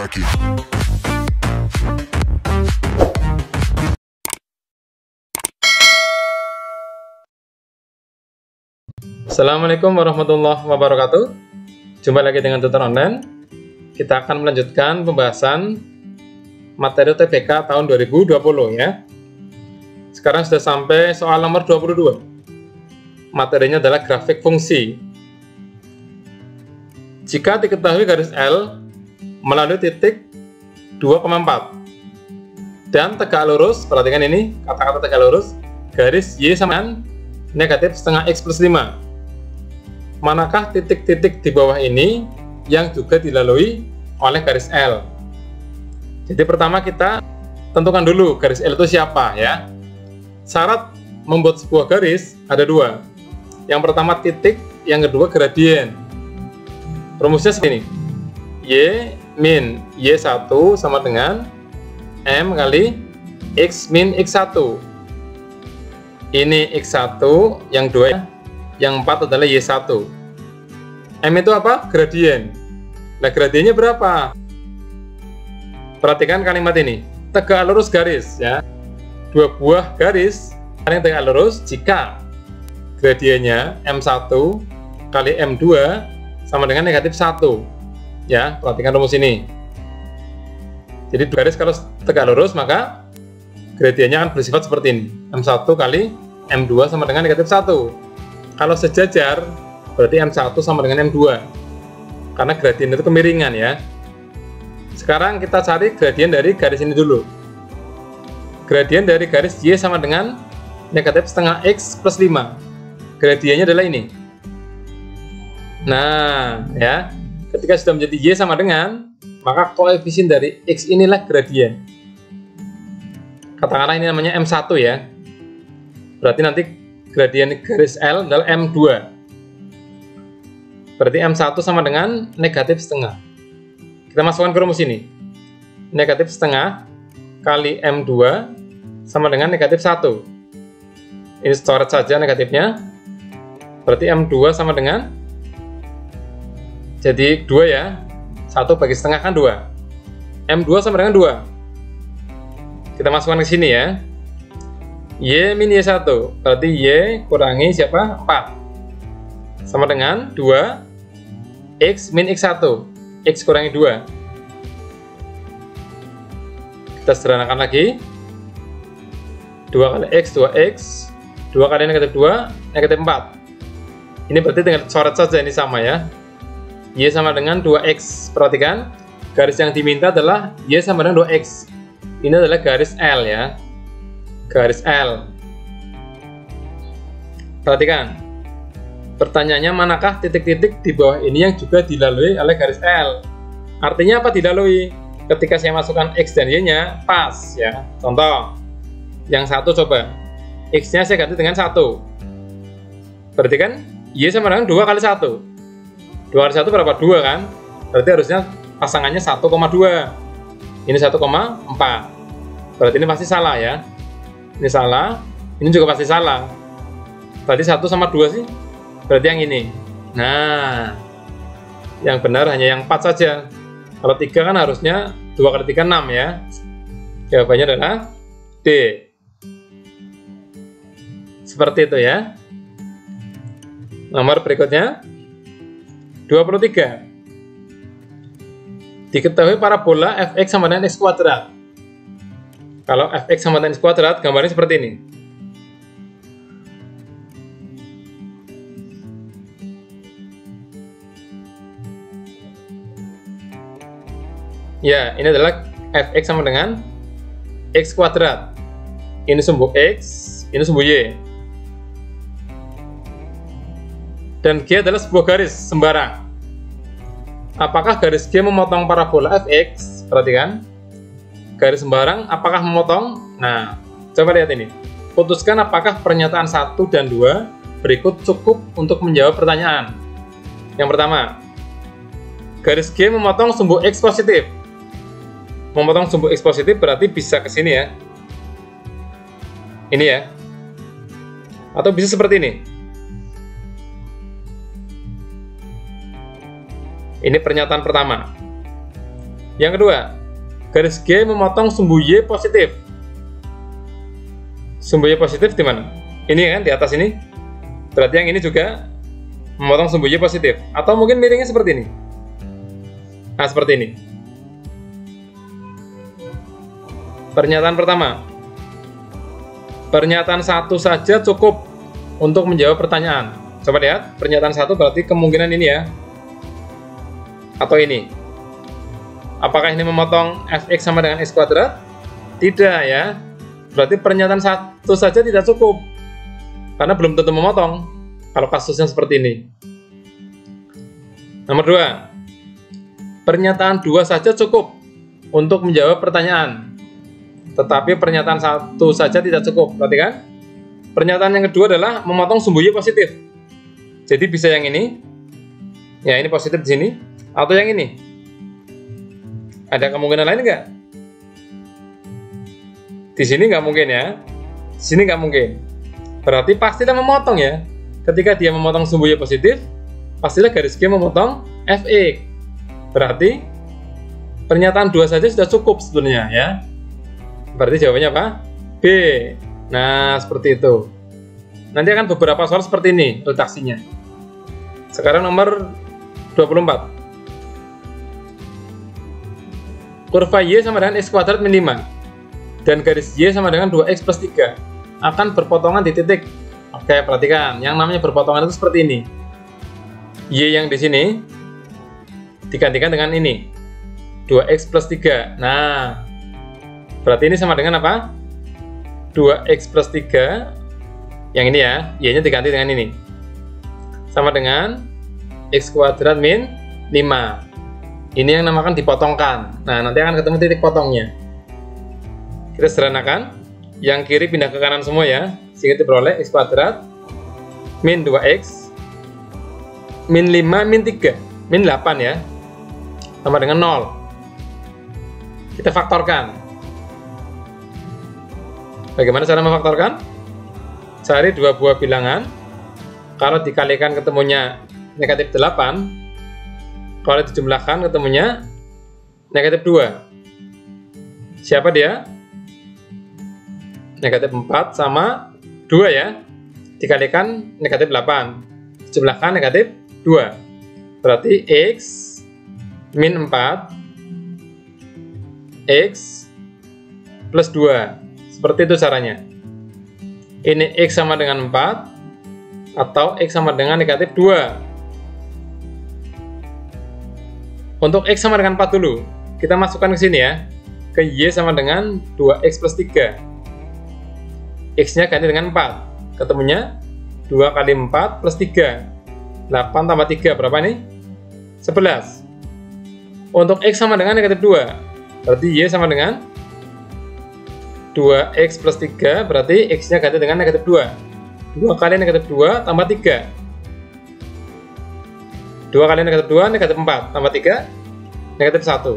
back it. Assalamualaikum warahmatullahi wabarakatuh. Jumpa lagi dengan tutor online. Kita akan melanjutkan pembahasan materi UTBK tahun 2020 ya. Sekarang sudah sampai soal nomor 22. Materinya adalah grafik fungsi. Jika diketahui garis L melalui titik 2,4 dan tegak lurus, perhatikan ini kata-kata tegak lurus, garis Y sama dengan negatif setengah X plus 5. Manakah titik-titik di bawah ini yang juga dilalui oleh garis L? Jadi pertama kita tentukan dulu garis L itu siapa ya. Syarat membuat sebuah garis ada dua. Yang pertama titik, yang kedua gradien. Rumusnya seperti ini. Y min Y1 sama dengan M kali X min X1. Ini X1, yang 2, yang 4 adalah Y1. M itu apa? Gradien. Nah, gradiennya berapa? Perhatikan kalimat ini. Tegak lurus garis ya. Dua buah garis saling tegak lurus jika gradiennya M1 kali M2 sama dengan negatif 1. Ya, perhatikan rumus ini. Jadi garis kalau tegak lurus maka gradiennya akan bersifat seperti ini. M1 kali M2 sama dengan negatif 1. Kalau sejajar, berarti M1 sama dengan M2. Karena gradien itu kemiringan ya. Sekarang kita cari gradien dari garis ini dulu. Gradien dari garis Y sama dengan negatif setengah X plus 5. Gradiennya adalah ini. Nah, ya. Ketika sudah menjadi Y sama dengan, maka koefisien dari X inilah gradien. Katakanlah ini namanya M1 ya. Berarti nanti gradien garis L adalah M2. Berarti M1 sama dengan negatif setengah. Kita masukkan ke rumus ini. Negatif setengah kali M2 sama dengan negatif 1. Ini coret saja negatifnya. Berarti M2 sama dengan, jadi 2 ya. 1 bagi setengah kan 2. M2 sama dengan 2. Kita masukkan ke sini ya. Y min Y1. Berarti Y kurangi siapa? 4. Sama dengan 2 X min X1. X kurangi 2. Kita sederhanakan lagi. 2 kali X, 2X. 2 kali negatif 2, negatif 4. Ini berarti tinggal coret saja, ini sama ya. Y sama dengan 2X. Perhatikan, garis yang diminta adalah Y sama dengan 2X. Ini adalah garis L ya. Garis L. Perhatikan. Pertanyaannya, manakah titik-titik di bawah ini yang juga dilalui oleh garis L? Artinya apa dilalui? Ketika saya masukkan X dan Y-nya, pas ya. Contoh, yang satu coba. X-nya saya ganti dengan 1. Berarti kan, Y sama dengan 2 kali 1. 2 kali 1 berapa? 2 kan? Berarti harusnya pasangannya 1,2. Ini 1,4. Berarti ini pasti salah ya. Ini salah. Ini juga pasti salah. Berarti 1 sama 2 sih. Berarti yang ini. Nah, yang benar hanya yang 4 saja. Kalau 3 kan harusnya 2 kali 3, 6 ya. Jawabannya adalah D. Seperti itu ya. Nomor berikutnya 23. Diketahui parabola fx sama dengan x kuadrat. Kalau fx sama dengan x kuadrat, gambarnya seperti ini. Ya, ini adalah fx sama dengan x kuadrat. Ini sumbu x, ini sumbu y. Dan G adalah sebuah garis sembarang. Apakah garis G memotong parabola fx? Perhatikan. Garis sembarang apakah memotong? Nah, coba lihat ini. Putuskan apakah pernyataan 1 dan 2 berikut cukup untuk menjawab pertanyaan. Yang pertama, garis G memotong sumbu X positif. Memotong sumbu X positif berarti bisa ke sini ya. Ini ya. Atau bisa seperti ini. Ini pernyataan pertama. Yang kedua, garis G memotong sumbu Y positif. Sumbu Y positif di mana? Ini kan di atas ini. Berarti yang ini juga memotong sumbu Y positif. Atau mungkin miringnya seperti ini. Nah, seperti ini. Pernyataan pertama. Pernyataan satu saja cukup untuk menjawab pertanyaan. Coba lihat, pernyataan satu berarti kemungkinan ini ya. Atau ini. Apakah ini memotong fx sama dengan x kuadrat? Tidak ya. Berarti pernyataan satu saja tidak cukup. Karena belum tentu memotong. Kalau kasusnya seperti ini. Nomor 2. Pernyataan 2 saja cukup untuk menjawab pertanyaan. Tetapi pernyataan satu saja tidak cukup. Perhatikan. Pernyataan yang kedua adalah memotong sumbu Y positif. Jadi bisa yang ini. Ya, ini positif di sini. Atau yang ini. Ada kemungkinan lain nggak? Di sini nggak mungkin ya. Di sini nggak mungkin. Berarti pastilah memotong ya. Ketika dia memotong sumbu Y positif, pastilah garis G memotong fx. Berarti pernyataan 2 saja sudah cukup sebetulnya ya. Berarti jawabannya apa? B. Nah, seperti itu. Nanti akan beberapa soal seperti ini redaksinya. Sekarang nomor 24. Kurva Y sama dengan x kuadrat min 5 dan garis Y sama dengan 2x plus 3 akan berpotongan di titik. Oke, perhatikan, yang namanya berpotongan itu seperti ini. Y yang di sini digantikan dengan ini 2x plus 3. Nah, berarti ini sama dengan apa? 2x plus 3. Yang ini ya, Y nya diganti dengan ini sama dengan x kuadrat min 5. Ini yang namakan dipotongkan. Nah, nanti akan ketemu titik potongnya. Kita sederhanakan. Yang kiri pindah ke kanan semua ya. Sehingga diperoleh x kuadrat min 2x min 5 min 3 min 8 ya. Sama dengan 0. Kita faktorkan. Bagaimana cara memfaktorkan? Cari dua buah bilangan. Kalau dikalikan ketemunya negatif 8. Kalau dijumlahkan ketemunya negatif 2. Siapa dia? Negatif 4 sama 2 ya. Dikalikan negatif 8. Dijumlahkan negatif 2. Berarti x min 4 x plus 2. Seperti itu caranya. Ini x sama dengan 4 atau x sama dengan negatif 2. Untuk x sama dengan 4 dulu, kita masukkan ke sini ya. Ke y sama dengan 2x plus 3. X-nya ganti dengan 4. Ketemunya 2 kali 4 plus 3. 8 tambah 3, berapa nih? 11. Untuk x sama dengan negatif 2. Berarti y sama dengan 2x plus 3, berarti x-nya ganti dengan negatif 2. 2 kali negatif 2 tambah 3. 2 kali negatif 2, negatif 4, tambah 3, negatif 1.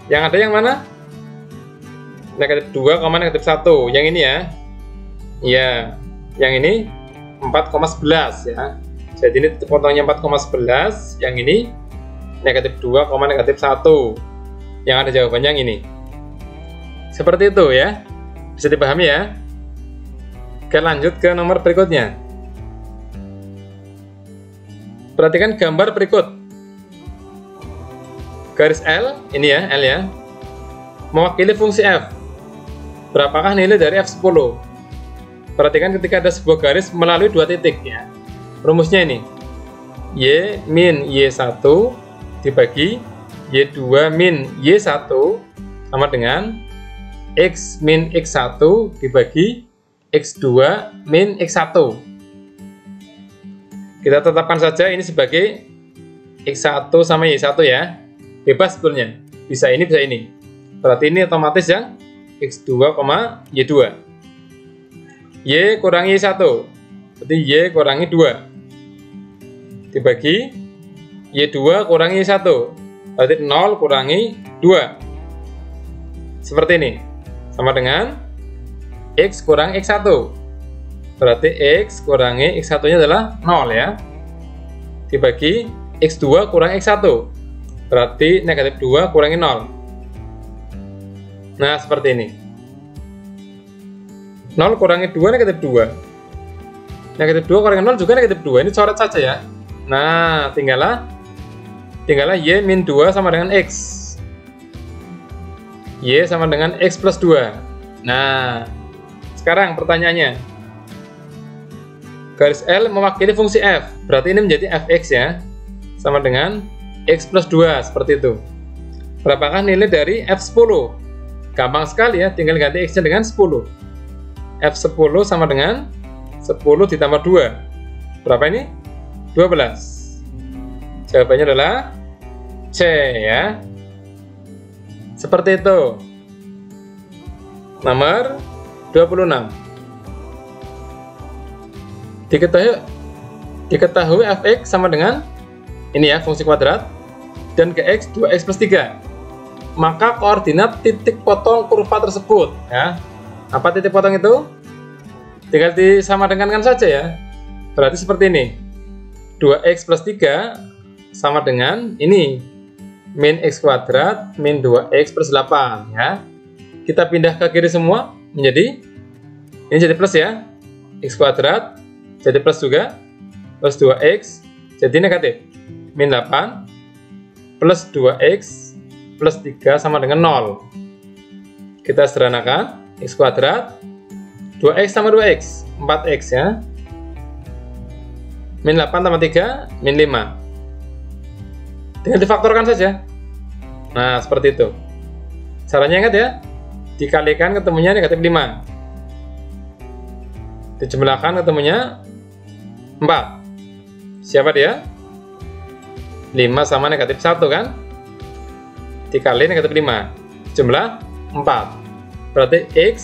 Yang ada yang mana? Negatif 2, negatif 1. Yang ini ya. Ya, yang ini 4,11 ya. Jadi ini potongnya 4,11. Yang ini negatif 2, negatif 1. Yang ada jawabannya yang ini. Seperti itu ya. Bisa dipahami ya. Oke, lanjut ke nomor berikutnya. Perhatikan gambar berikut. Garis L, ini ya, L ya, mewakili fungsi f. Berapakah nilai dari f10? Perhatikan ketika ada sebuah garis melalui dua titik ya. Rumusnya ini. Y min Y1 dibagi Y2 min Y1 sama dengan X min X1 dibagi X2 min X1. Kita tetapkan saja ini sebagai X1 sama Y1 ya. Bebas sebetulnya. Bisa ini, bisa ini. Berarti ini otomatis yang X2, Y2. Y kurangi Y1. Berarti Y kurangi 2. Dibagi Y2 kurangi Y1. Berarti 0 kurangi 2. Seperti ini. Sama dengan X kurang X1. Berarti X kurangi X1 nya adalah 0 ya. Dibagi X2 kurang X1. Berarti negatif 2 kurangi 0. Nah, seperti ini. 0 kurangi 2 negatif 2. Negatif 2 kurangi 0 juga negatif 2. Ini coret saja ya. Nah, tinggallah Y min 2 sama dengan X. Y sama dengan X plus 2. Nah, sekarang pertanyaannya. Garis L mewakili fungsi F. Berarti ini menjadi Fx ya. Sama dengan X plus 2. Seperti itu. Berapakah nilai dari F10? Gampang sekali ya. Tinggal ganti X-nya dengan 10. F10 sama dengan 10 ditambah 2. Berapa ini? 12. Jawabannya adalah C ya. Seperti itu. Nomor 26. Diketahui fx sama dengan ini ya, fungsi kuadrat, dan gx 2x plus 3. Maka koordinat titik potong kurva tersebut ya. Apa titik potong itu? Tinggal disamadengankan saja ya. Berarti seperti ini. 2x plus 3 sama dengan ini, min x kuadrat min 2x plus 8 ya. Kita pindah ke kiri semua menjadi ini jadi plus ya. X kuadrat jadi plus juga, plus 2x jadi negatif. Min 8 plus 2x plus 3 sama dengan 0. Kita sederhanakan. X kuadrat 2x sama 2x 4x ya. Min 8 tambah 3 min 5. Tinggal difaktorkan saja. Nah, seperti itu. Caranya ingat ya. Dikalikan ketemunya negatif 5. Dijumlahkan ketemunya 4. Siapa dia? 5 sama negatif 1 kan? Dikali negatif 5. Jumlah 4. Berarti X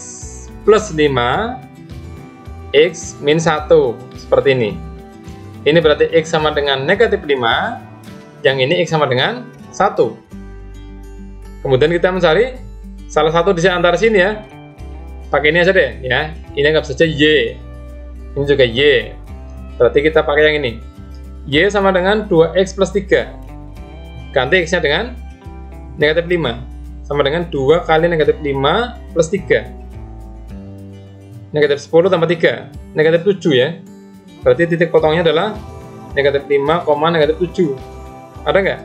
plus 5 X min 1. Seperti ini. Ini berarti X sama dengan negatif 5. Yang ini X sama dengan 1. Kemudian kita mencari salah satu di antara sini ya. Pakai ini aja deh ya. Ini anggap saja Y. Ini juga Y. Berarti kita pakai yang ini. Y sama dengan 2x plus 3. Ganti X-nya dengan negatif 5. Sama dengan 2 kali negatif 5 plus 3. Negatif 10 tambah 3. Negatif 7 ya. Berarti titik potongnya adalah negatif 5, negatif 7. Ada nggak?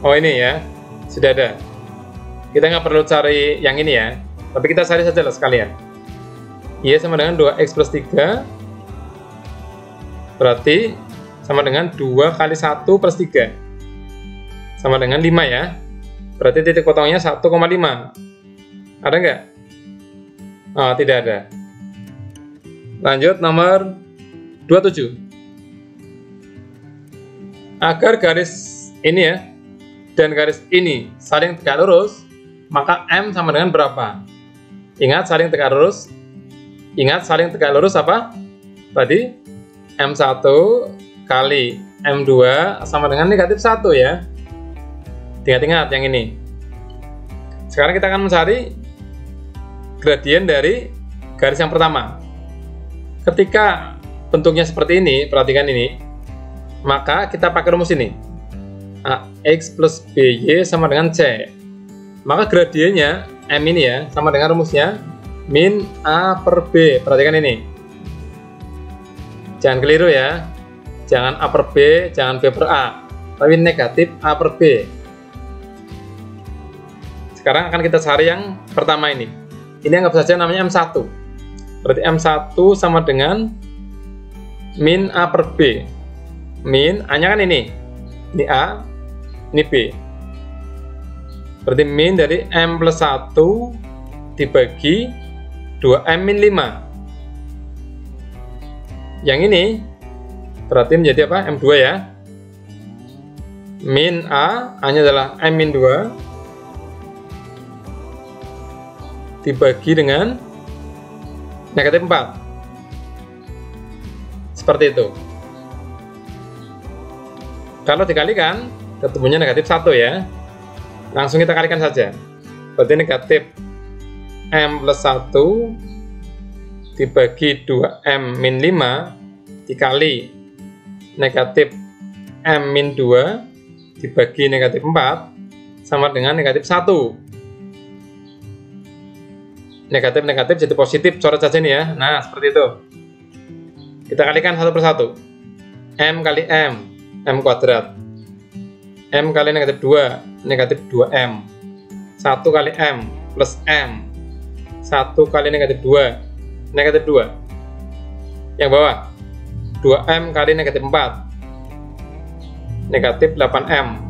Oh ini ya. Sudah ada. Kita nggak perlu cari yang ini ya. Tapi kita cari saja lah sekalian. Y sama dengan 2x plus 3. Berarti sama dengan 2 kali 1 plus 3. Sama dengan 5 ya. Berarti titik potongnya 1,5. Ada nggak? Oh, tidak ada. Lanjut nomor 27. Agar garis ini ya dan garis ini saling tegak lurus, maka M sama dengan berapa? Ingat saling tegak lurus. Ingat saling tegak lurus apa? Tadi M1 kali M2 sama dengan negatif 1 ya. Ingat-ingat yang ini. Sekarang kita akan mencari gradien dari garis yang pertama. Ketika bentuknya seperti ini, perhatikan ini, maka kita pakai rumus ini. AX plus BY sama dengan C. Maka gradiennya M ini ya, sama dengan rumusnya min A per B. Perhatikan ini. Jangan keliru ya. Jangan A per B, jangan B per A. Tapi negatif A per B. Sekarang akan kita cari yang pertama ini. Ini anggap saja namanya M1. Berarti M1 sama dengan min A per B. Min A-nya kan ini. Ini A, ini B. Berarti min dari M plus 1 dibagi 2M min 5. Yang ini berarti menjadi apa? M2 ya. Min A-nya adalah M min 2 dibagi dengan negatif 4. Seperti itu. Kalau dikalikan, ketemunya negatif 1 ya. Langsung kita kalikan saja. Berarti negatif M plus 1 dibagi 2M min 5 dikali negatif M min 2 dibagi negatif 4 sama dengan negatif 1. Negatif jadi positif, coret saja nih ya. Nah, seperti itu. Kita kalikan satu persatu. M kali M kuadrat. M kali negatif 2, negatif 2M. 1 kali M plus M. 1 kali negatif 2, negatif 2. Yang bawah, 2M kali negatif 4, negatif 8M.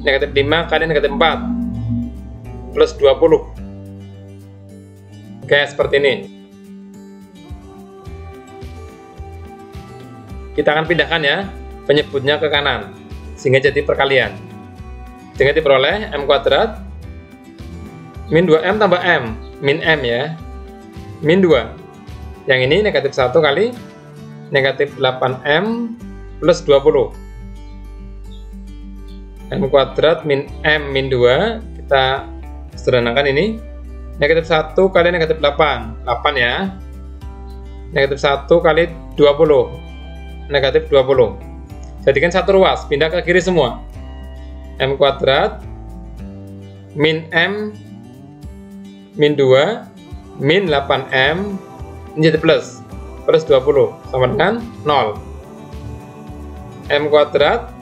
Negatif 5 kali negatif 4, plus 20. Oke, seperti ini. Kita akan pindahkan ya penyebutnya ke kanan, sehingga jadi perkalian. Sehingga diperoleh M kuadrat min 2M tambah M, min M ya, min 2. Yang ini negatif 1 kali negatif 8M plus 20. M kuadrat min M min 2, kita sederhanakan ini. Negatif 1 kali negatif 8, 8 ya. Negatif 1 kali 20, negatif 20. Jadikan satu ruas, pindah ke kiri semua. M kuadrat min M min 2 min 8M menjadi plus 20 sama dengan 0. M kuadrat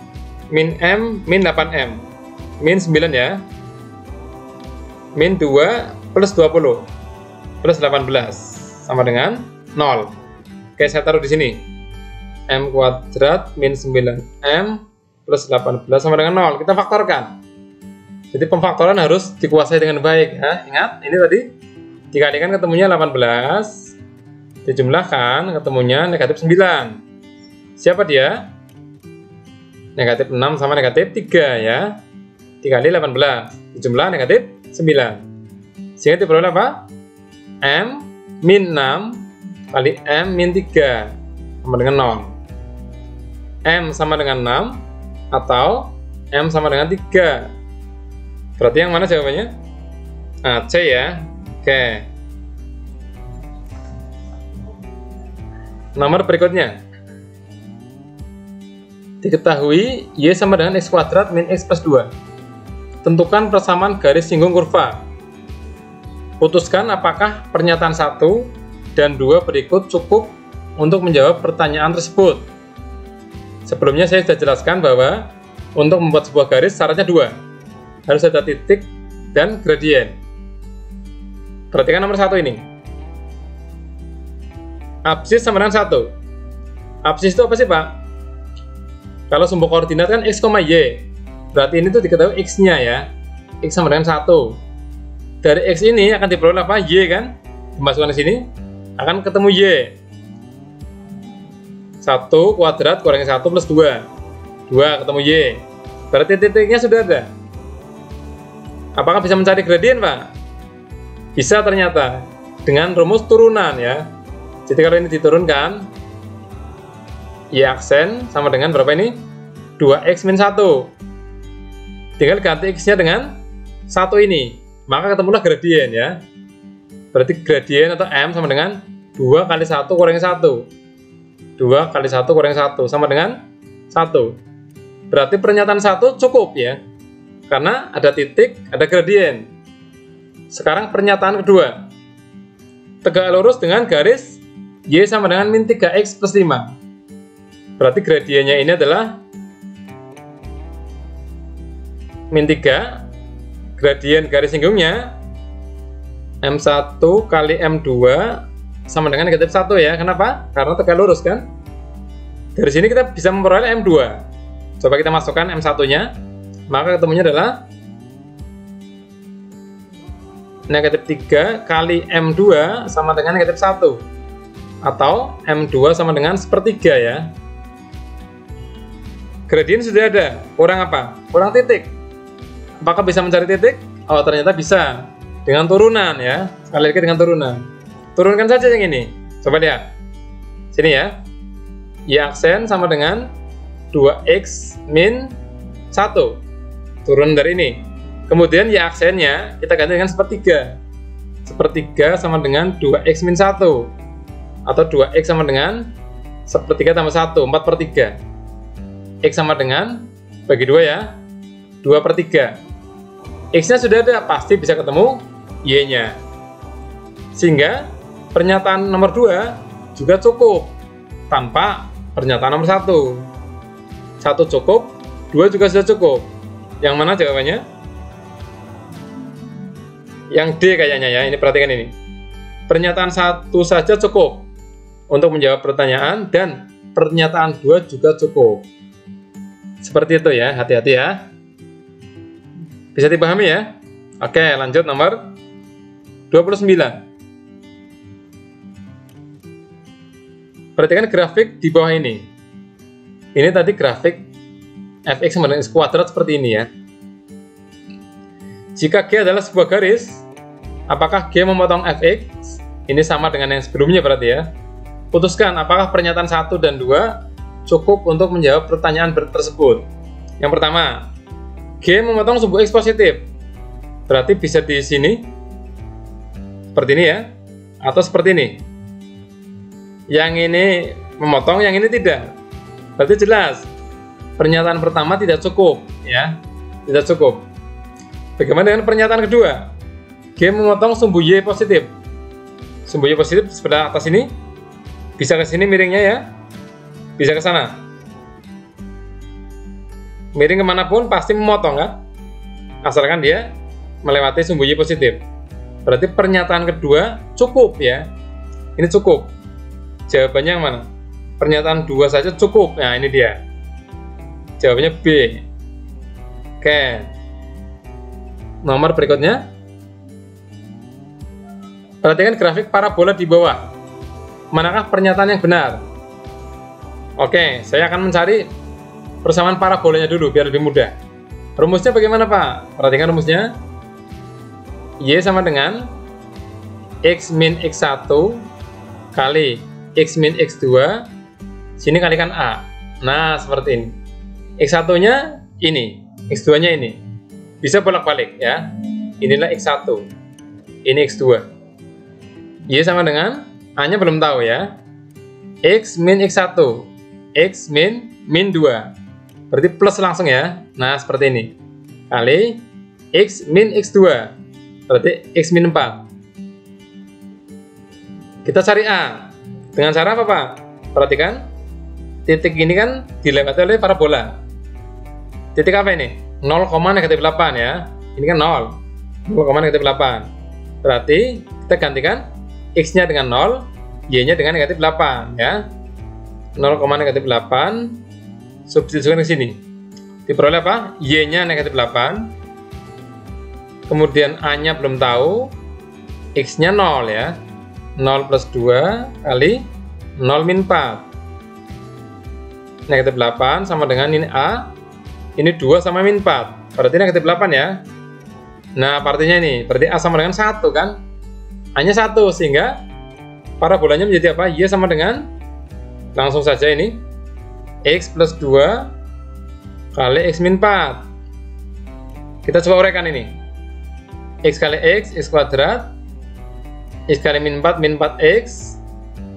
min M min 8M min 9 ya, min 2 plus 20 plus 18 sama dengan 0. Oke, saya taruh di sini. M kuadrat min 9M plus 18 sama dengan 0. Kita faktorkan. Jadi pemfaktoran harus dikuasai dengan baik ya. Ingat, ini tadi dikalikan ketemunya 18, dijumlahkan ketemunya negatif 9. Siapa dia? Negatif 6 sama negatif 3 ya. Dikali 18, dijumlah negatif 9. Sehingga diperoleh apa? M min 6 kali M min 3 sama dengan 0. M sama dengan 6 atau M sama dengan 3. Berarti yang mana jawabannya? Nah, C ya. Oke. Nomor berikutnya. Diketahui Y sama dengan X kuadrat min X plus 2. Tentukan persamaan garis singgung kurva. Putuskan apakah pernyataan 1 dan 2 berikut cukup untuk menjawab pertanyaan tersebut. Sebelumnya saya sudah jelaskan bahwa untuk membuat sebuah garis syaratnya 2. Harus ada titik dan gradien. Perhatikan nomor 1 ini. Absis sama dengan 1. Absis itu apa sih, Pak? Kalau sumbu koordinat kan X, Y. Berarti ini tuh diketahui X-nya ya. X sama dengan 1. Dari X ini akan diperoleh apa? Y kan? Dimasukkan ke sini akan ketemu Y. 1 kuadrat kurangi 1 plus 2. 2 ketemu Y. Berarti titiknya sudah ada. Apakah bisa mencari gradien, Pak? Bisa ternyata. Dengan rumus turunan ya. Jadi kalau ini diturunkan, Y aksen sama dengan berapa ini? 2X min 1. Tinggal ganti X-nya dengan 1 ini. Maka ketemulah gradien ya. Berarti gradien atau M sama dengan 2 kali 1 kurangi 1. 2 kali 1 kurangi 1 sama dengan 1. Berarti pernyataan 1 cukup ya. Karena ada titik, ada gradien. Sekarang pernyataan kedua. Tegak lurus dengan garis Y sama dengan min 3X plus 5. Berarti gradiennya ini adalah min 3. Gradien garis singgungnya M1 kali M2 sama dengan negatif 1 ya. Kenapa? Karena tegak lurus kan. Dari sini kita bisa memperoleh M2. Coba kita masukkan M1-nya. Maka ketemunya adalah negatif 3 kali M2 sama dengan negatif 1. Atau M2 sama dengan sepertiga ya. Gradien sudah ada. Kurang apa? Kurang titik. Apakah bisa mencari titik? Oh, ternyata bisa. Dengan turunan ya. Sekali lagi dengan turunan. Turunkan saja yang ini. Coba lihat. Sini ya. Y aksen sama dengan 2X min 1. Turun dari ini. Kemudian Y aksennya kita ganti dengan sepertiga. Sepertiga sama dengan 2X min 1. Atau 2X sama dengan sepertiga tambah 1. 4/3. X sama dengan, bagi 2 ya, 2/3. X-nya sudah ada, pasti bisa ketemu Y-nya. Sehingga pernyataan nomor 2 juga cukup tanpa pernyataan nomor 1. 1 cukup, 2 juga sudah cukup. Yang mana jawabannya? Yang D kayaknya ya, ini perhatikan ini. Pernyataan 1 saja cukup untuk menjawab pertanyaan dan pernyataan 2 juga cukup. Seperti itu ya, hati-hati ya. Bisa dipahami ya? Oke, lanjut nomor 29. Perhatikan grafik di bawah ini. Ini tadi grafik fx sama dengan x kuadrat seperti ini ya. Jika G adalah sebuah garis, apakah G memotong fx? Ini sama dengan yang sebelumnya berarti ya. Putuskan apakah pernyataan 1 dan 2 cukup untuk menjawab pertanyaan tersebut. Yang pertama, G memotong sebuah x positif. Berarti bisa di sini seperti ini ya, atau seperti ini. Yang ini memotong, yang ini tidak. Berarti jelas pernyataan pertama tidak cukup ya, tidak cukup. Bagaimana dengan pernyataan kedua? G memotong sumbu Y positif. Sumbu Y positif sebelah atas ini, bisa ke sini miringnya ya, bisa ke sana. Miring kemanapun pasti memotong kan? Asalkan dia melewati sumbu Y positif. Berarti pernyataan kedua cukup ya. Ini cukup. Jawabannya yang mana? Pernyataan 2 saja cukup. Nah ini dia. Jawabannya B. Oke. Nomor berikutnya. Perhatikan grafik parabola di bawah. Manakah pernyataan yang benar? Oke, saya akan mencari persamaan parabolanya dulu biar lebih mudah. Rumusnya bagaimana Pak? Perhatikan rumusnya. Y sama dengan X min X1 kali X min X2. Sini kalikan A. Nah, seperti ini. X1-nya ini, X2-nya ini. Bisa bolak-balik ya. Inilah X1. Ini X2. Y sama dengan A-nya belum tahu ya. X min X1. X min 2. Berarti plus langsung ya. Nah, seperti ini. Kali X min X2. Berarti X min 4. Kita cari A. Dengan cara apa, Pak? Perhatikan. Titik ini kan dilewati oleh parabola. Titik apa ini? 0, -8 ya. Ini kan 0. 0,-8. Berarti kita gantikan X-nya dengan 0, Y-nya dengan -8 ya. 0,-8 substitusikan ke sini. Diperoleh apa? Y-nya -8. Kemudian A-nya belum tahu. X-nya 0 ya. 0 plus 2 kali 0 min 4. -8 sama dengan ini A. Ini 2 sama min 4. Berarti -8 ya. Nah, artinya ini. Berarti A sama dengan 1 kan. A-nya 1 sehingga parabolanya menjadi apa? Y sama dengan, langsung saja ini, X plus 2 kali X min 4. Kita coba uraikan ini. X kali X kuadrat. X kali min 4X.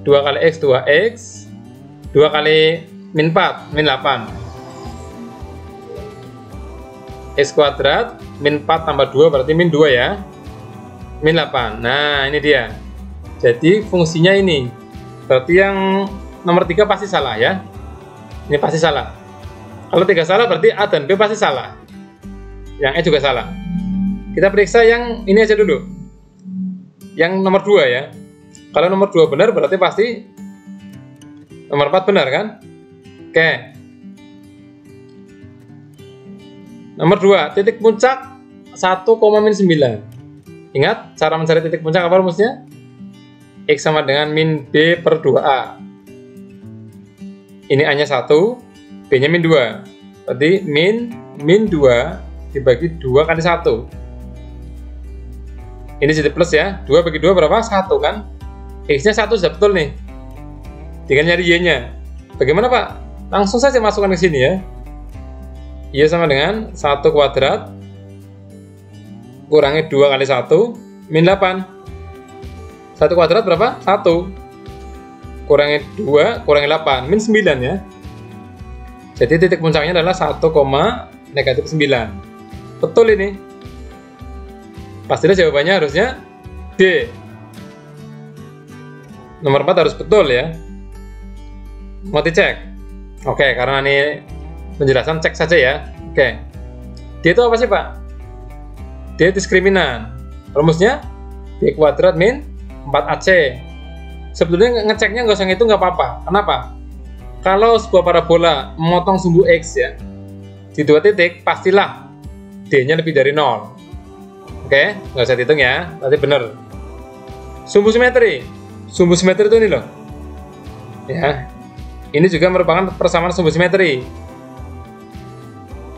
2 kali X, 2X. 2 kali min 4, min 8. X kuadrat, min 4 tambah 2 berarti min 2 ya. Min 8. Nah, ini dia. Jadi fungsinya ini. Berarti yang nomor 3 pasti salah ya. Ini pasti salah. Kalau 3 salah berarti A dan B pasti salah. Yang E juga salah. Kita periksa yang ini aja dulu. Yang nomor 2 ya. Kalau nomor 2 benar berarti pasti nomor 4 benar kan? Oke. Nomor 2, titik puncak 1,-9. Ingat cara mencari titik puncak apa rumusnya? X sama dengan min B per 2A. Ini A-nya 1, B-nya min 2. Berarti min 2 dibagi 2 kali 1. Ini jadi plus ya. 2 bagi 2 berapa? 1 kan? X-nya 1 sudah betul nih. Tinggal nyari Y-nya. Bagaimana Pak? Langsung saja masukkan ke sini ya. Y sama dengan 1 kuadrat kurangi 2 kali 1 min 8. 1 kuadrat berapa? 1 kurangi 2 kurangi 8 min 9 ya. Jadi titik puncaknya adalah 1,-9. Betul ini. Pastilah jawabannya harusnya D. Nomor 4 harus betul ya. Mau dicek? Oke, karena ini penjelasan, cek saja ya. Oke. Dia itu apa sih, Pak? Dia diskriminan. Rumusnya B kuadrat min 4AC. Sebetulnya ngeceknya nggak usah ngitung, nggak apa-apa. Kenapa? Kalau sebuah parabola memotong sumbu X ya, di 2 titik, pastilah D-nya lebih dari 0. Oke, nggak usah dihitung ya, berarti benar. Sumbu simetri. Sumbu simetri itu ini loh. Ya, ini juga merupakan persamaan sumbu simetri.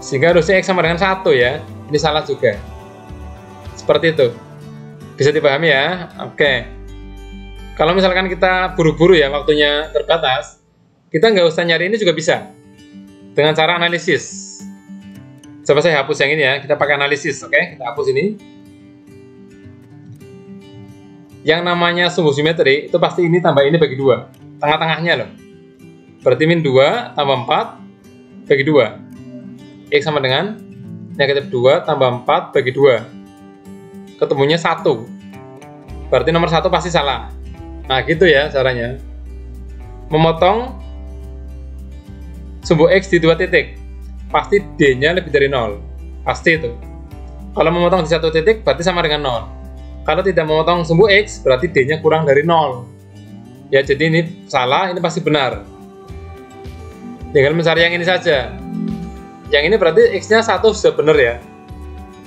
Sehingga harusnya X sama dengan 1 ya. Ini salah juga. Seperti itu. Bisa dipahami ya? Oke. Kalau misalkan kita buru-buru ya, waktunya terbatas, kita nggak usah nyari ini juga bisa. Dengan cara analisis. Coba saya hapus yang ini ya, kita pakai analisis. Oke, kita hapus ini. Yang namanya sumbu simetri, itu pasti ini tambah ini bagi 2. Tengah-tengahnya loh. Berarti min 2 tambah 4 bagi 2. X sama dengan negatif 2 tambah 4 bagi 2. Ketemunya 1. Berarti nomor 1 pasti salah. Nah gitu ya caranya. Memotong sumbu X di 2 titik, pasti D-nya lebih dari 0. Pasti itu. Kalau memotong di 1 titik, berarti sama dengan 0. Kalau tidak memotong sumbu X, berarti D-nya kurang dari 0. Ya, jadi ini salah, ini pasti benar. Tinggal mencari yang ini saja. Yang ini berarti X-nya 1 sudah benar ya.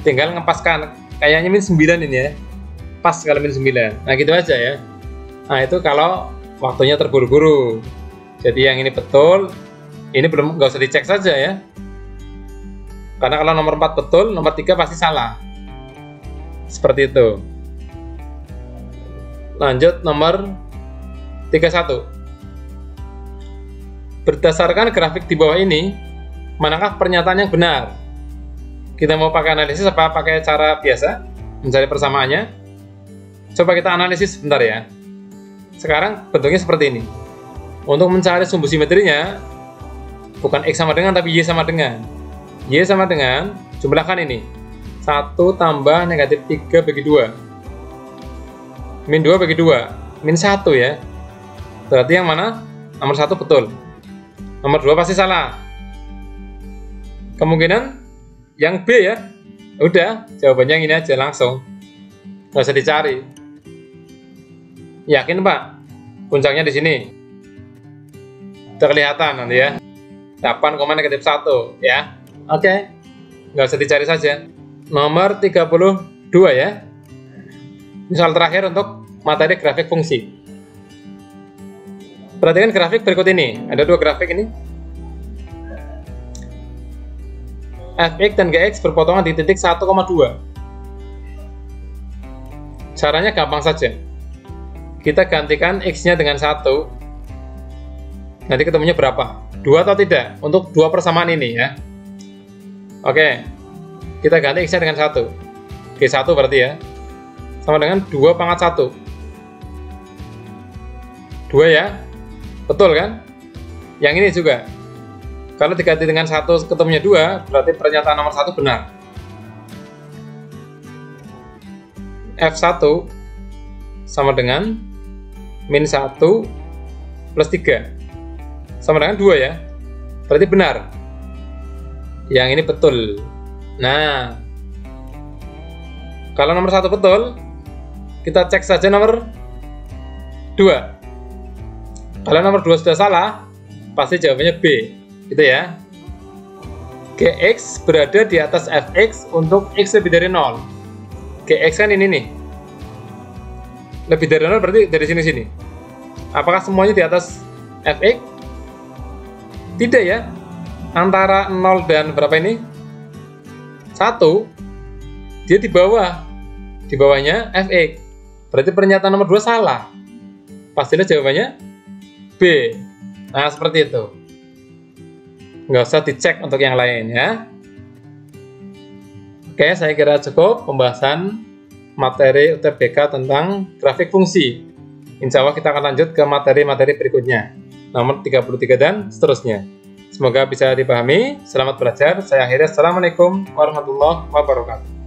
Tinggal ngepaskan. Kayaknya min 9 ini ya. Pas kalau min 9. Nah, gitu aja ya. Nah, itu kalau waktunya terburu-buru. Jadi yang ini betul, ini belum, nggak usah dicek saja ya. Karena kalau nomor 4 betul, nomor 3 pasti salah. Seperti itu. Lanjut nomor 31. Berdasarkan grafik di bawah ini, manakah pernyataan yang benar? Kita mau pakai analisis apa pakai cara biasa? Mencari persamaannya? Coba kita analisis sebentar ya. Sekarang bentuknya seperti ini. Untuk mencari sumbu simetrinya, bukan X sama dengan, tapi Y sama dengan. Y sama dengan, jumlahkan ini. 1 tambah negatif 3 bagi 2. Min 2 bagi 2. Min 1 ya. Berarti yang mana? Nomor 1 betul. Nomor 2 pasti salah. Kemungkinan yang B ya. Udah, jawabannya yang ini aja langsung. Nggak usah dicari. Yakin Pak? Puncaknya di sini. Udah kelihatan nanti ya. 8, negatif 1 ya. Oke. Nggak usah dicari saja. Nomor 32 ya. Ini soal terakhir untuk materi grafik fungsi. Perhatikan grafik berikut ini. Ada 2 grafik ini. Fx dan Gx berpotongan di titik 1,2. Caranya gampang saja. Kita gantikan X-nya dengan 1. Nanti ketemunya berapa? 2 atau tidak? Untuk 2 persamaan ini ya. Oke. Kita ganti X-nya dengan 1. G1 berarti ya. Sama dengan 2 pangkat 1. 2 ya. Betul kan? Yang ini juga. Kalau diganti dengan 1 ketemunya 2, berarti pernyataan nomor 1 benar. F1 sama dengan min 1 plus 3. Sama dengan 2 ya. Berarti benar. Yang ini betul. Nah, kalau nomor 1 betul, kita cek saja nomor 2. Kalau nomor 2 sudah salah, pasti jawabannya B. Gitu ya. Gx berada di atas Fx untuk X lebih dari 0. Gx kan ini nih. Lebih dari 0 berarti dari sini-sini. Apakah semuanya di atas Fx? Tidak ya. Antara 0 dan berapa ini? 1. Dia di bawah. Di bawahnya Fx. Berarti pernyataan nomor 2 salah. Pastilah jawabannya B. Nah, seperti itu. Nggak usah dicek untuk yang lain ya. Oke, saya kira cukup pembahasan materi UTBK tentang grafik fungsi. Insya Allah kita akan lanjut ke materi-materi berikutnya, nomor 33 dan seterusnya. Semoga bisa dipahami. Selamat belajar. Saya akhiri. Assalamualaikum warahmatullahi wabarakatuh.